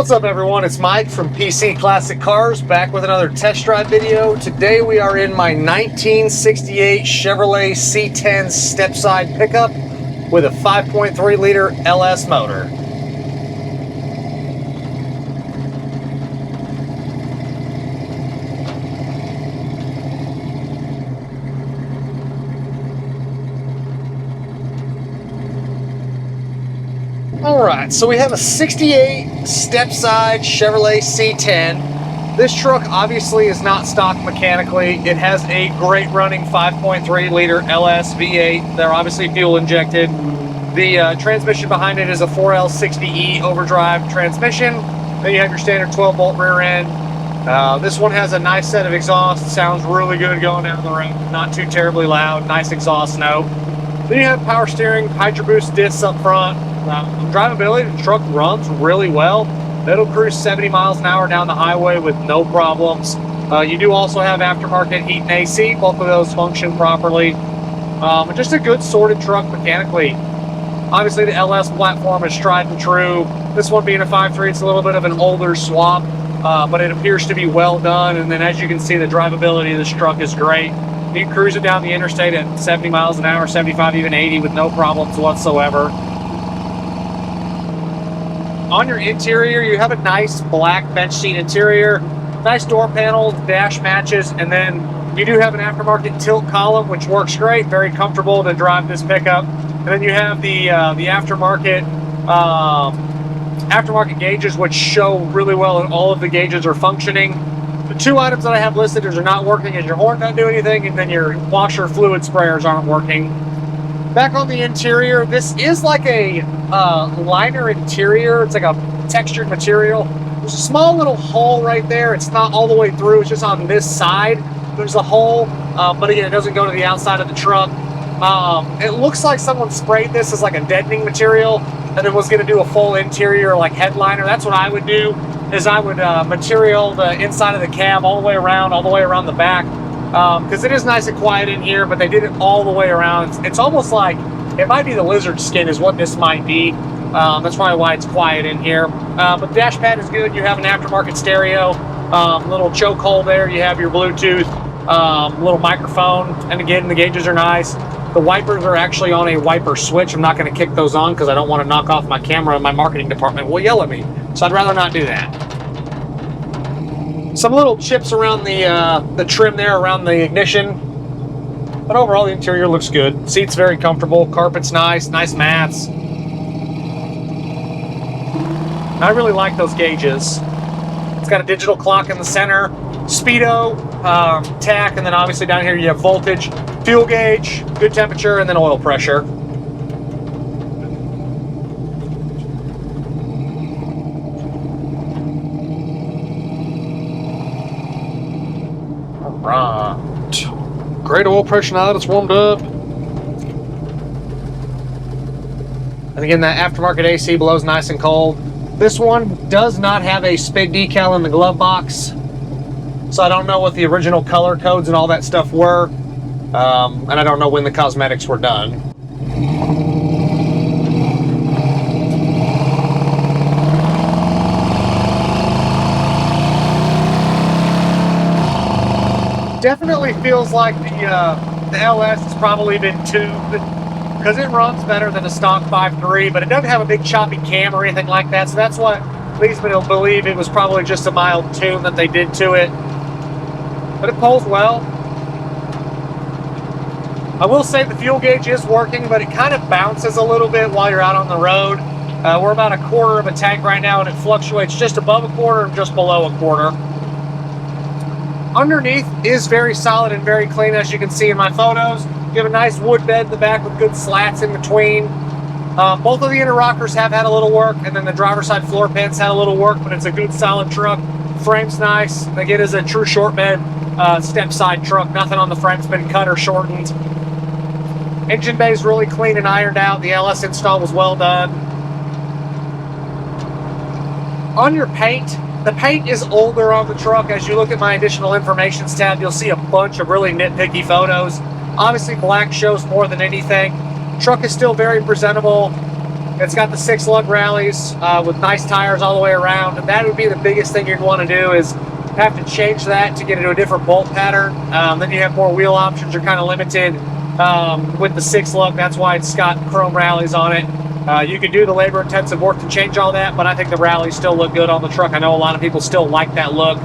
What's up everyone, it's Mike from PC Classic Cars, back with another test drive video. Today we are in my 1968 Chevrolet C10 step-side pickup with a 5.3 liter LS motor. Alright, so we have a 68 step-side Chevrolet C10. This truck obviously is not stock mechanically. It has a great running 5.3 liter LS V8. They're obviously fuel injected. The transmission behind it is a 4L60E overdrive transmission. Then you have your standard 12-volt rear end. This one has a nice set of exhausts. Sounds really good going down the road. Not too terribly loud. Nice exhaust note. Then you have power steering, Hydro Boost discs up front. Drivability, the truck runs really well. It'll cruise 70 miles an hour down the highway with no problems. You do also have aftermarket heat and AC. Both of those function properly. Just a good sorted truck mechanically. Obviously the LS platform is tried and true. This one being a 5.3, it's a little bit of an older swap, but it appears to be well done. And then as you can see, the drivability of this truck is great. You can cruise it down the interstate at 70 miles an hour, 75, even 80 with no problems whatsoever. On your interior, you have a nice black bench seat interior, nice door panels, dash matches, and then you do have an aftermarket tilt column, which works great, very comfortable to drive this pickup. And then you have the aftermarket gauges, which show really well, and all of the gauges are functioning. The two items that I have listed are not working, is your horn doesn't do anything, and then your washer fluid sprayers aren't working. Back on the interior, this is like a liner interior. It's like a textured material. There's a small little hole right there. It's not all the way through. It's just on this side. There's a hole, but again, it doesn't go to the outside of the truck. It looks like someone sprayed this as like a deadening material and then was going to do a full interior like headliner. That's what I would do, is I would material the inside of the cab all the way around the back. Because it is nice and quiet in here, but they did it all the way around. It's almost like, it might be the lizard skin is what this might be. That's probably why it's quiet in here. But the dash pad is good. You have an aftermarket stereo, little choke hole there. You have your Bluetooth, little microphone. And again, the gauges are nice. The wipers are actually on a wiper switch. I'm not going to kick those on because I don't want to knock off my camera, and my marketing department will yell at me. So I'd rather not do that. Some little chips around the trim there, around the ignition. But overall, the interior looks good. Seat's very comfortable. Carpet's nice. Nice mats. I really like those gauges. It's got a digital clock in the center. Speedo, tach, and then obviously down here you have voltage, fuel gauge, good temperature, and then oil pressure. Right. Great oil pressure now that it's warmed up. And again, that aftermarket AC blows nice and cold. This one does not have a SPIG decal in the glove box, so I don't know what the original color codes and all that stuff were, and I don't know when the cosmetics were done. Definitely feels like the LS has probably been tuned, because it runs better than a stock 5.3, but it doesn't have a big choppy cam or anything like that, so that's what leads me to believe it was probably just a mild tune that they did to it. But it pulls well. I will say the fuel gauge is working, but it kind of bounces a little bit while you're out on the road. We're about a quarter of a tank right now, and it fluctuates just above a quarter and just below a quarter. Underneath is very solid and very clean, as you can see in my photos. You have a nice wood bed in the back with good slats in between. Both of the inner rockers have had a little work, and then the driver's side floor pans had a little work, but it's a good solid truck. Frame's nice. Again, it's a true short bed step side truck. Nothing on the frame's been cut or shortened. Engine bay is really clean and ironed out. The LS install was well done. On your paint, the paint is older on the truck. As you look at my additional information tab, you'll see a bunch of really nitpicky photos. Obviously, black shows more than anything. The truck is still very presentable. It's got the 6-lug rallies with nice tires all the way around, and that would be the biggest thing you'd want to do is have to change that to get into a different bolt pattern. Then you have more wheel options. You're kind of limited with the 6-lug. That's why it's got chrome rallies on it. You could do the labor-intensive work to change all that, but I think the rallies still look good on the truck. I know a lot of people still like that look.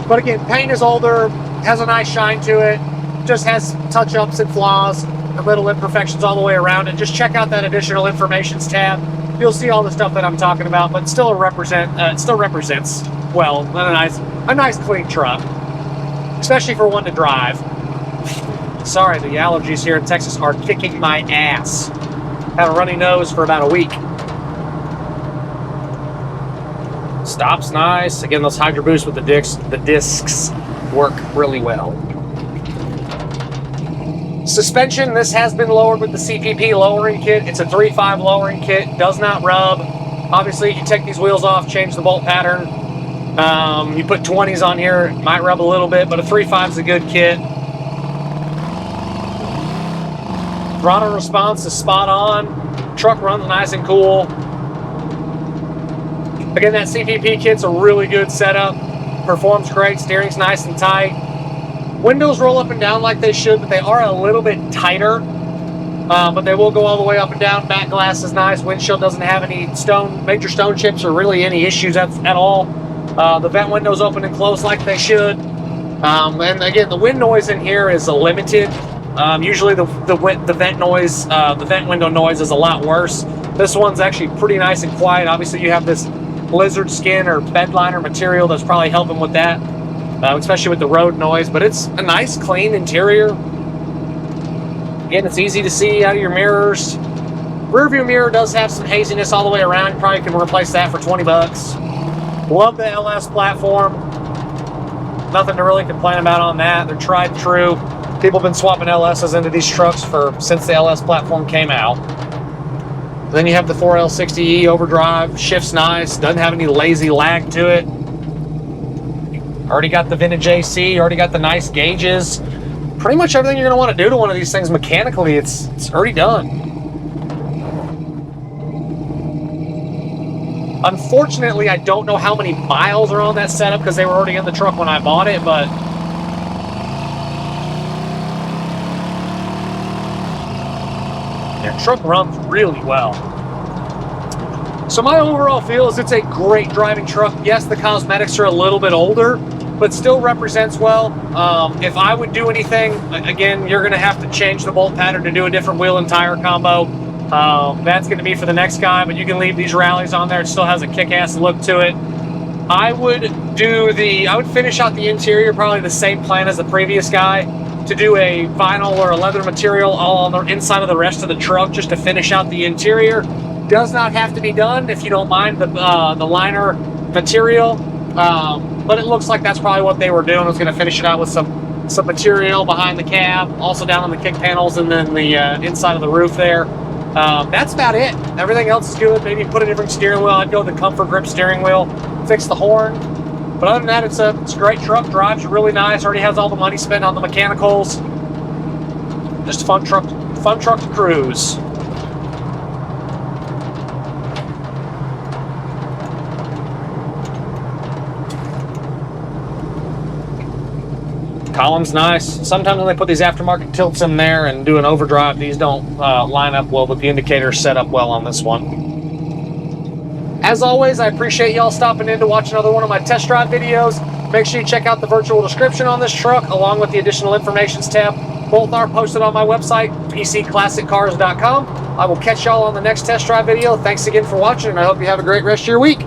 But again, paint is older, has a nice shine to it, just has touch-ups and flaws and little imperfections all the way around it. Just check out that additional informations tab. You'll see all the stuff that I'm talking about, but still still represents well a nice clean truck, especially for one to drive. Sorry, the allergies here in Texas are kicking my ass. Had a runny nose for about a week. Stops nice. Again, those Hydro Boosts with the discs work really well. Suspension, this has been lowered with the CPP lowering kit. It's a 3.5 lowering kit, does not rub. Obviously, you take these wheels off, change the bolt pattern. You put 20s on here, it might rub a little bit, but a 3.5 is a good kit. Throttle response is spot on. Truck runs nice and cool. Again, that CPP kit's a really good setup. Performs great, steering's nice and tight. Windows roll up and down like they should, but they are a little bit tighter. But they will go all the way up and down. Back glass is nice. Windshield doesn't have any major stone chips or really any issues at all. The vent windows open and close like they should. And again, the wind noise in here is limited. Usually the vent window noise is a lot worse. This one's actually pretty nice and quiet. Obviously, you have this lizard skin or bed liner material that's probably helping with that. Especially with the road noise, but it's a nice clean interior. Again, it's easy to see out of your mirrors. Rear view mirror does have some haziness all the way around. You probably can replace that for 20 bucks. Love the LS platform. Nothing to really complain about on that. They're tried and true. People have been swapping LSs into these trucks since the LS platform came out. Then you have the 4L60E overdrive. Shifts nice. Doesn't have any lazy lag to it. Already got the vintage AC, already got the nice gauges. Pretty much everything you're going to want to do to one of these things mechanically, it's already done. Unfortunately, I don't know how many miles are on that setup because they were already in the truck when I bought it, but the truck runs really well. So my overall feel is it's a great driving truck. Yes, the cosmetics are a little bit older, but still represents well. If I would do anything, again, you're gonna have to change the bolt pattern to do a different wheel and tire combo. That's gonna be for the next guy, but you can leave these rallies on there. It still has a kick-ass look to it. I would finish out the interior, probably the same plan as the previous guy, to do a vinyl or a leather material all on the inside of the rest of the truck just to finish out the interior. Does not have to be done if you don't mind the liner material. But it looks like that's probably what they were doing. Was going to finish it out with some material behind the cab, also down on the kick panels, and then the inside of the roof there. That's about it. Everything else is good. Maybe put a different steering wheel. I'd go with the Comfort Grip steering wheel. Fix the horn. But other than that, it's a great truck. Drives really nice. Already has all the money spent on the mechanicals. Just a fun truck to cruise. Column's nice. Sometimes when they put these aftermarket tilts in there and do an overdrive, these don't line up well, but the indicator's set up well on this one. As always, I appreciate y'all stopping in to watch another one of my test drive videos. Make sure you check out the virtual description on this truck along with the additional informations tab. Both are posted on my website, pcclassiccars.com. I will catch y'all on the next test drive video. Thanks again for watching, and I hope you have a great rest of your week.